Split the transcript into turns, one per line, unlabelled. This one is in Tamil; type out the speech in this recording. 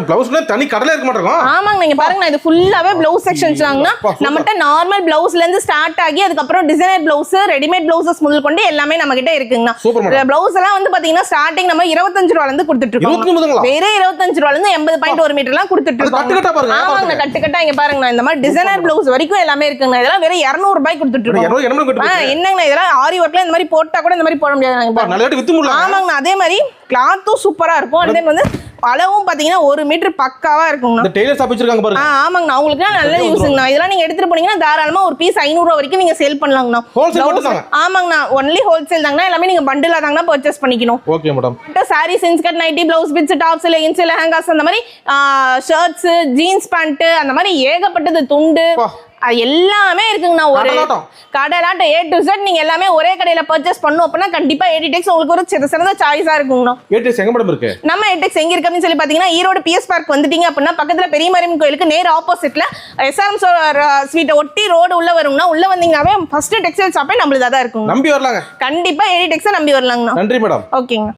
ப்ளவுஸ்ல தனி கடல இருக்க மாட்டோம்.
ஆமாங்க, நீங்க பாருங்க இது ஃபுல்லாவே ப்ளவுஸ் செக்ஷன்ஸ்லாங்கனா நம்மட்ட நார்மல் ப்ளவுஸ்ல இருந்து ஸ்டார்ட் ஆகி அதுக்கு அப்புறம் டிசைனர் ப்ளவுஸ், ரெடிமேட் ப்ளவுசஸ் முதல் கொண்டு எல்லாமே நம்ம கிட்ட இருக்குங்கண்ணா. ப்ளவுஸ் எல்லாம் வந்து பாத்தீங்கன்னா ஸ்டார்டிங் நம்ம 25 ரூபாயில இருந்து கொடுத்துட்டு இருக்கோம். வேற 25 ரூபாயில இருந்து 80.1 மீட்டர் எல்லாம் கொடுத்துட்டு இருக்கோம். ஆமாங்க, கட்டுக்கட்டா இங்க பாருங்க இந்த மாதிரி டிசைனர் ப்ளவுஸ் வரைக்கும் எல்லாமே இருக்குங்க. இதெல்லாம் வேற 200 ரூபாய் கொடுத்துட்டு இருக்கோம். என்னங்க இதெல்லாம் ஆரி ஒர்க்ல இந்த மாதிரி போட்டா கூட இந்த மாதிரி போட முடியாது. ஆமாங்க, அதே மாதிரி கிளாத்தும் சூப்பரா இருக்கும். அண்ட் தென் வந்து அளவும் பாத்தீங்கன்னா 1 மீட்டர் பக்காவா இருக்குங்க.
டெய்லர் ஷாப் வச்சிருக்காங்க பாருங்க.
ஆமாங்க, உங்களுக்கு நல்ல யூஸ்ங்கண்ணா. இதெல்லாம் நீங்க எடுத்துட்டு போனீங்கன்னா தாராளமா ஒரு பீஸ் 500 ரூபாய் வரைக்கும் நீங்க சேல் பண்ணலாங்கண்ணா. ஆமாங்கண்ணா, ஒன்லி ஹோல்சேல் தாங்கண்ணா. எல்லாமே நீங்க பண்டிலா தாங்கண்ணா பர்ச்சேஸ் பண்ணிக்கணும். Okay madam. Sari, inskirt, nighty, blouse bits, tops, leggings, lehengas, அந்த மாதிரி ஷர்ட்ஸ், ஜீன்ஸ் பேண்ட், அந்த மாதிரி ஏகப்பட்டது துண்டு எல்லாமே இருக்குங்கண்ணா. ஒரு கடைலாட்ட A to Z நீங்க எல்லாமே ஒரே கடையில பர்ச்சேஸ் பண்ணனும் அப்படினா கண்டிப்பா எடிடெக்ஸ் உங்களுக்கு ஒரு சிறந்த சாய்ஸா இருக்குங்கண்ணா. எடிடெக்ஸ் எங்க மேடம் இருக்கு? நம்ம எடிடெக்ஸ் எங்க இருக்கு அப்படினு சொல்லி பாத்தீங்கன்னா ஈரோடு PS பார்க் வந்துட்டீங்க அப்படினா பக்கத்துல பெரிய மாரியம்மன் கோயிலுக்கு நேர் ஆப்போசிட்ல SRM ஸ்வீட் ஒட்டி ரோடு உள்ள வருங்கண்ணா. உள்ள வந்தீங்கனாவே ஃபர்ஸ்ட் டெக்ஸ்டைல் ஷாப்பே நம்மளதா தான் இருக்கும். நம்பி வரலாங்க. கண்டிப்பா எடிடெக்ஸை நம்பி வரலாங்கண்ணா. நன்றி மேடம். ஓகேங்க.